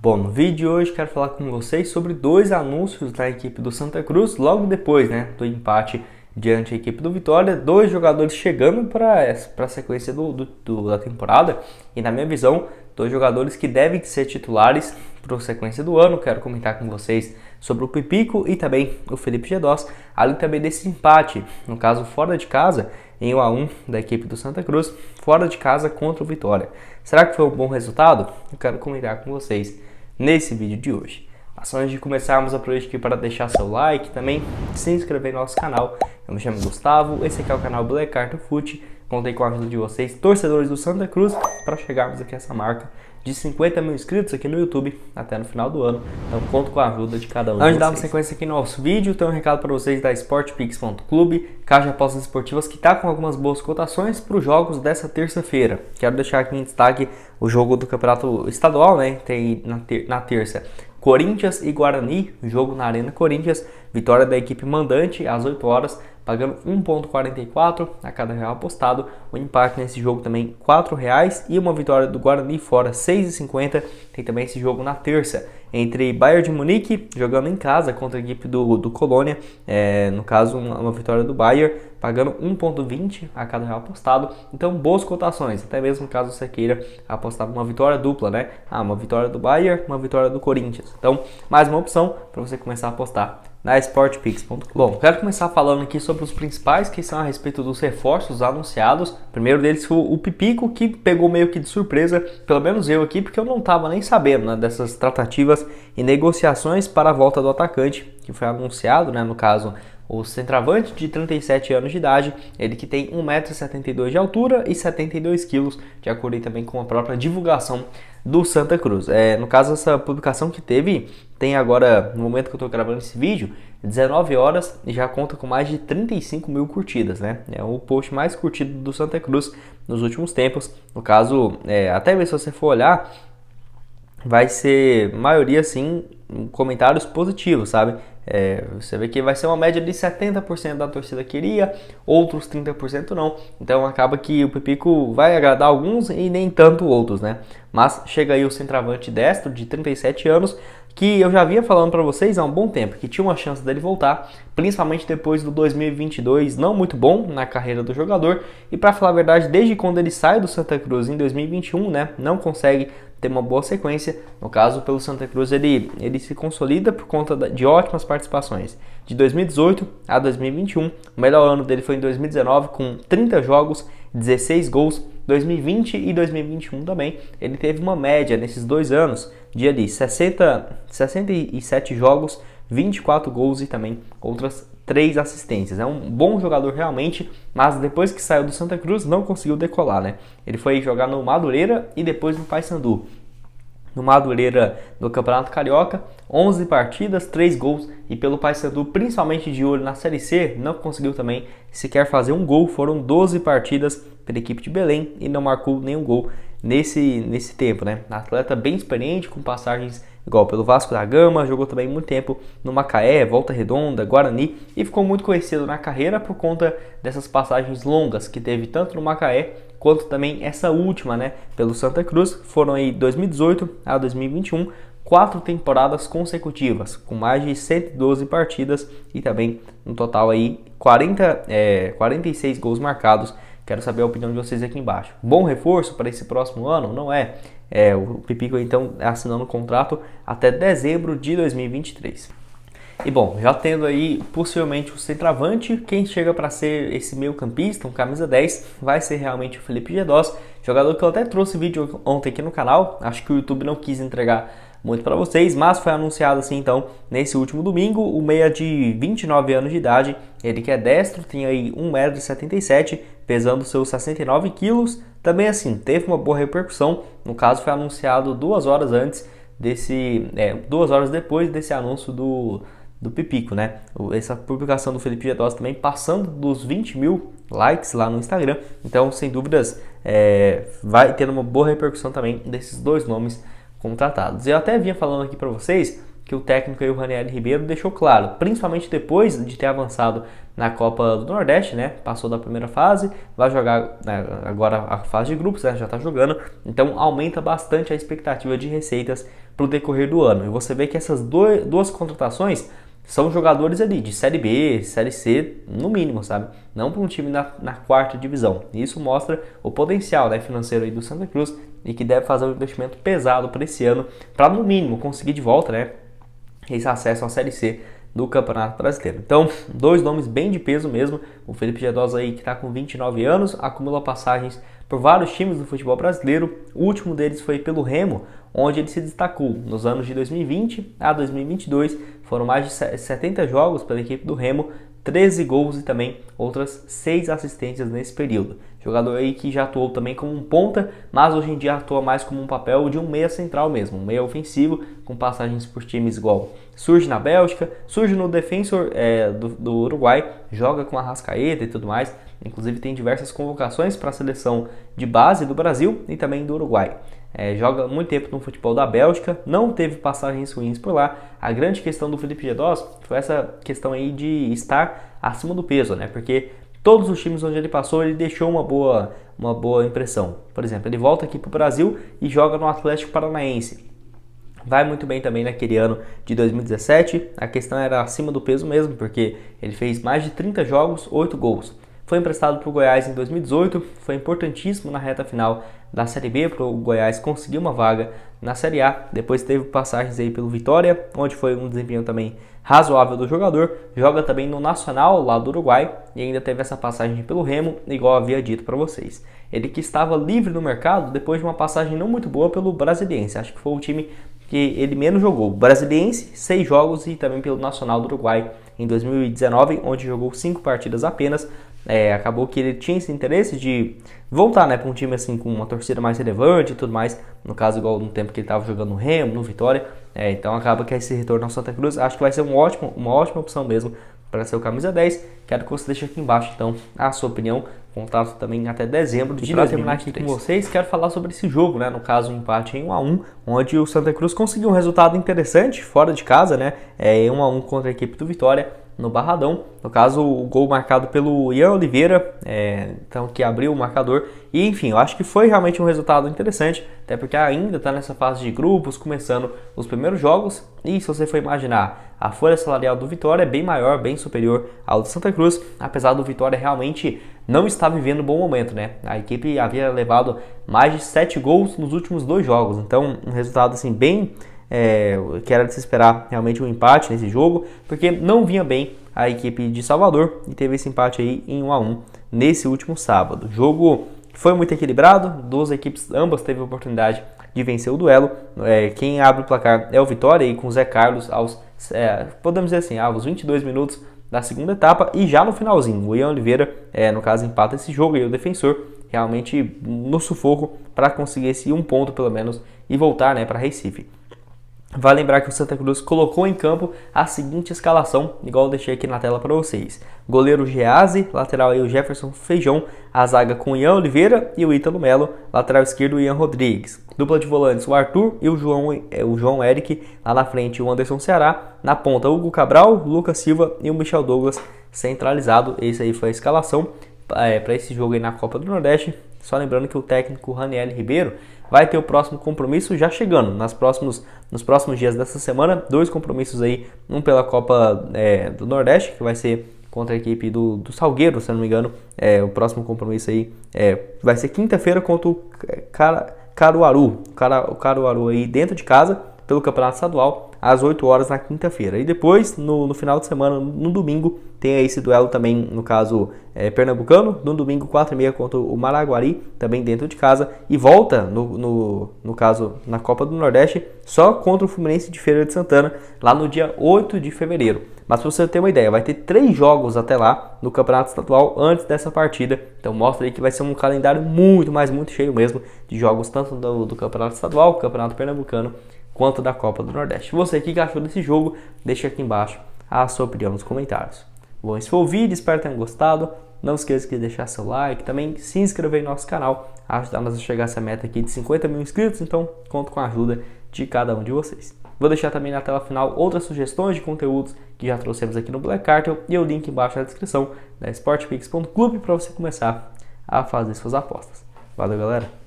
Bom, no vídeo de hoje quero falar com vocês sobre dois anúncios da equipe do Santa Cruz, logo depois do empate diante da equipe do Vitória, dois jogadores chegando para a sequência da temporada e, na minha visão, dois jogadores que devem ser titulares para a sequência do ano. Quero comentar com vocês sobre o Pipico e também o Felipe Gedós, além também desse empate, no caso fora de casa, em 1-1 da equipe do Santa Cruz, fora de casa contra o Vitória. Será que foi um bom resultado? Eu quero comentar com vocês nesse vídeo de hoje. Mas antes de começarmos, aproveite aqui para deixar seu like, também se inscrever no nosso canal. Eu me chamo Gustavo, esse aqui é o canal Black Carta Fute. Contei com a ajuda de vocês, torcedores do Santa Cruz, para chegarmos aqui a essa marca de 50 mil inscritos aqui no YouTube até no final do ano. Então conto com a ajuda de cada um de vocês. Antes de dar uma sequência aqui no nosso vídeo, tenho um recado para vocês da Sportpix.clube, caixa de apostas esportivas que está com algumas boas cotações para os jogos dessa terça-feira. Quero deixar aqui em destaque o jogo do Campeonato Estadual, tem na terça Corinthians e Guarani, jogo na Arena Corinthians, vitória da equipe mandante às 8 horas, pagando 1,44 a cada real apostado. O empate nesse jogo também R$4 e uma vitória do Guarani fora 6,50. Tem também esse jogo na terça entre Bayern de Munique jogando em casa contra a equipe do Colônia, no caso uma vitória do Bayern, pagando 1,20 a cada real apostado. Então boas cotações, até mesmo caso você queira apostar uma vitória dupla, uma vitória do Bayern, uma vitória do Corinthians. Então mais uma opção para você começar a apostar na Sportpix.com. Bom, quero começar falando aqui sobre os principais que são a respeito dos reforços anunciados. O primeiro deles foi o Pipico, que pegou meio que de surpresa, pelo menos eu aqui, porque eu não estava nem sabendo dessas tratativas e negociações para a volta do atacante, que foi anunciado, no caso, o centroavante de 37 anos de idade, ele que tem 1,72 m de altura e 72 kg, de acordo também com a própria divulgação do Santa Cruz. No caso, essa publicação que tem agora, no momento que eu estou gravando esse vídeo, 19 horas e já conta com mais de 35 mil curtidas, É o post mais curtido do Santa Cruz nos últimos tempos. No caso, até mesmo se você for olhar, vai ser maioria sim comentários positivos, sabe? Você vê que vai ser uma média de 70% da torcida queria, outros 30% não. Então acaba que o Pipico vai agradar alguns e nem tanto outros, Mas chega aí o centroavante destro de 37 anos, que eu já vinha falando para vocês há um bom tempo, que tinha uma chance dele voltar, principalmente depois do 2022 não muito bom na carreira do jogador. E para falar a verdade, desde quando ele sai do Santa Cruz em 2021, não consegue ter uma boa sequência. No caso, pelo Santa Cruz, ele se consolida por conta de ótimas participações. De 2018 a 2021, o melhor ano dele foi em 2019, com 30 jogos, 16 gols. 2020 e 2021 também, ele teve uma média nesses 2 anos de 67 jogos, 24 gols e também outras 3 assistências. É um bom jogador realmente, mas depois que saiu do Santa Cruz não conseguiu decolar, Ele foi jogar no Madureira e depois no Paysandu. No Madureira, no Campeonato Carioca, 11 partidas, 3 gols, e pelo Paysandu, principalmente de olho na Série C, não conseguiu também sequer fazer um gol. Foram 12 partidas pela equipe de Belém e não marcou nenhum gol nesse tempo, Atleta bem experiente, com passagens igual pelo Vasco da Gama, jogou também muito tempo no Macaé, Volta Redonda, Guarani, e ficou muito conhecido na carreira por conta dessas passagens longas que teve tanto no Macaé quanto também essa última, pelo Santa Cruz. Foram aí 2018 a 2021, 4 temporadas consecutivas, com mais de 112 partidas e também no total aí 46 gols marcados. Quero saber a opinião de vocês aqui embaixo. Bom reforço para esse próximo ano? Não é? O Pipico então assinando o contrato até dezembro de 2023. E bom, já tendo aí possivelmente o centroavante, quem chega para ser esse meio campista, um camisa 10, vai ser realmente o Felipe Gedós, jogador que eu até trouxe vídeo ontem aqui no canal. Acho que o YouTube não quis entregar muito para vocês, mas foi anunciado assim então nesse último domingo. O meia de 29 anos de idade, ele que é destro, tem aí 1,77 m, pesando seus 69 quilos. Também assim, teve uma boa repercussão. No caso, foi anunciado 2 horas antes 2 horas depois desse anúncio do Pipico, Essa publicação do Felipe Gedós também passando dos 20 mil likes lá no Instagram. Então, sem dúvidas, vai ter uma boa repercussão também desses dois nomes contratados. Eu até vinha falando aqui para vocês que o técnico aí, o Ranieri Ribeiro, deixou claro, principalmente depois de ter avançado na Copa do Nordeste, Passou da primeira fase, vai jogar agora a fase de grupos, já está jogando. Então aumenta bastante a expectativa de receitas para o decorrer do ano. E você vê que essas duas contratações são jogadores ali de Série B, Série C, no mínimo, sabe? Não para um time na quarta divisão. E isso mostra o potencial, né, financeiro aí do Santa Cruz e que deve fazer um investimento pesado para esse ano, para no mínimo conseguir de volta, né, esse acesso à Série C do Campeonato Brasileiro. Então, dois nomes bem de peso mesmo. O Felipe Gedós aí, que está com 29 anos, acumula passagens por vários times do futebol brasileiro. O último deles foi pelo Remo, onde ele se destacou nos anos de 2020 a 2022. Foram mais de 70 jogos pela equipe do Remo, 13 gols e também outras 6 assistências nesse período. Jogador aí que já atuou também como um ponta, mas hoje em dia atua mais como um papel de um meia central mesmo, um meia ofensivo, com passagens por times igual. Surge na Bélgica, surge no Defensor do Uruguai, joga com a Arrascaeta e tudo mais. Inclusive tem diversas convocações para a seleção de base do Brasil e também do Uruguai. Joga muito tempo no futebol da Bélgica, não teve passagens ruins por lá. A grande questão do Felipe Gedós foi essa questão aí de estar acima do peso, né? Porque todos os times onde ele passou, ele deixou uma boa impressão. Por exemplo, ele volta aqui para o Brasil e joga no Atlético Paranaense. Vai muito bem também naquele ano de 2017. A questão era acima do peso mesmo, porque ele fez mais de 30 jogos, 8 gols. Foi emprestado para o Goiás em 2018, foi importantíssimo na reta final da Série B para o Goiás conseguir uma vaga na Série A. Depois teve passagens aí pelo Vitória, onde foi um desempenho também razoável do jogador. Joga também no Nacional, lá do Uruguai, e ainda teve essa passagem pelo Remo, igual havia dito para vocês. Ele que estava livre no mercado depois de uma passagem não muito boa pelo Brasiliense. Acho que foi o time que ele menos jogou. Brasiliense, 6 jogos, e também pelo Nacional do Uruguai em 2019, onde jogou 5 partidas apenas. Acabou que ele tinha esse interesse de voltar, né, para um time assim com uma torcida mais relevante e tudo mais, no caso igual no tempo que ele estava jogando no Remo, no Vitória. Então acaba que esse retorno ao Santa Cruz acho que vai ser uma ótima opção mesmo para ser o camisa 10. Quero que você deixe aqui embaixo então a sua opinião. Contrato também até dezembro de 2023. Para terminar aqui com vocês, quero falar sobre esse jogo, né? No caso, um empate em 1-1, onde o Santa Cruz conseguiu um resultado interessante fora de casa, né? Em 1-1 contra a equipe do Vitória, no Barradão. No caso, o gol marcado pelo Ian Oliveira, então, que abriu o marcador. E enfim, eu acho que foi realmente um resultado interessante, até porque ainda está nessa fase de grupos, começando os primeiros jogos. E se você for imaginar, a folha salarial do Vitória é bem maior, bem superior ao do Santa Cruz, apesar do Vitória realmente não estar vivendo um bom momento, né? A equipe havia levado mais de 7 gols nos últimos 2 jogos, então um resultado assim bem que era de se esperar realmente um empate nesse jogo, porque não vinha bem a equipe de Salvador e teve esse empate aí em 1-1 nesse último sábado. O jogo foi muito equilibrado, duas equipes ambas teve a oportunidade de vencer o duelo. Quem abre o placar é o Vitória, aí com o Zé Carlos podemos dizer assim, aos 22 minutos da segunda etapa, e já no finalzinho o Ian Oliveira, no caso, empata esse jogo, e o Defensor realmente no sufoco para conseguir esse um ponto pelo menos e voltar, né, para Recife. Vale lembrar que o Santa Cruz colocou em campo a seguinte escalação, igual eu deixei aqui na tela para vocês. Goleiro Geazi, lateral aí o Jefferson Feijão, a zaga com o Ian Oliveira e o Ítalo Melo, lateral esquerdo o Ian Rodrigues. Dupla de volantes o Arthur e o João Eric, lá na frente o Anderson Ceará, na ponta Hugo Cabral, Lucas Silva e o Michel Douglas centralizado. Esse aí foi a escalação para esse jogo aí na Copa do Nordeste. Só lembrando que o técnico Raniel Ribeiro vai ter o próximo compromisso já chegando, nos próximos dias dessa semana, 2 compromissos aí, um pela Copa do Nordeste, que vai ser contra a equipe do Salgueiro, se eu não me engano. O próximo compromisso aí vai ser quinta-feira contra o Caruaru, o Caruaru aí dentro de casa, pelo Campeonato Estadual, às 8 horas na quinta-feira. E depois, no final de semana, no domingo, tem aí esse duelo também, no caso, pernambucano, no domingo, 4h30 contra o Maraguari, também dentro de casa. E volta, no caso, na Copa do Nordeste, só contra o Fluminense de Feira de Santana, lá no dia 8 de fevereiro. Mas para você ter uma ideia, vai ter 3 jogos até lá no Campeonato Estadual antes dessa partida. Então mostra aí que vai ser um calendário muito, mas muito cheio mesmo de jogos, tanto do Campeonato Estadual, Campeonato Pernambucano, quanto da Copa do Nordeste. Você, o que achou desse jogo? Deixa aqui embaixo a sua opinião nos comentários. Bom, esse foi o vídeo, espero que tenham gostado. Não esqueça de deixar seu like, também se inscrever no nosso canal, ajudar-nos a chegar a essa meta aqui de 50 mil inscritos, então conto com a ajuda de cada um de vocês. Vou deixar também na tela final outras sugestões de conteúdos que já trouxemos aqui no Black Cartel e o link embaixo na descrição da sportpix.club para você começar a fazer suas apostas. Valeu, galera!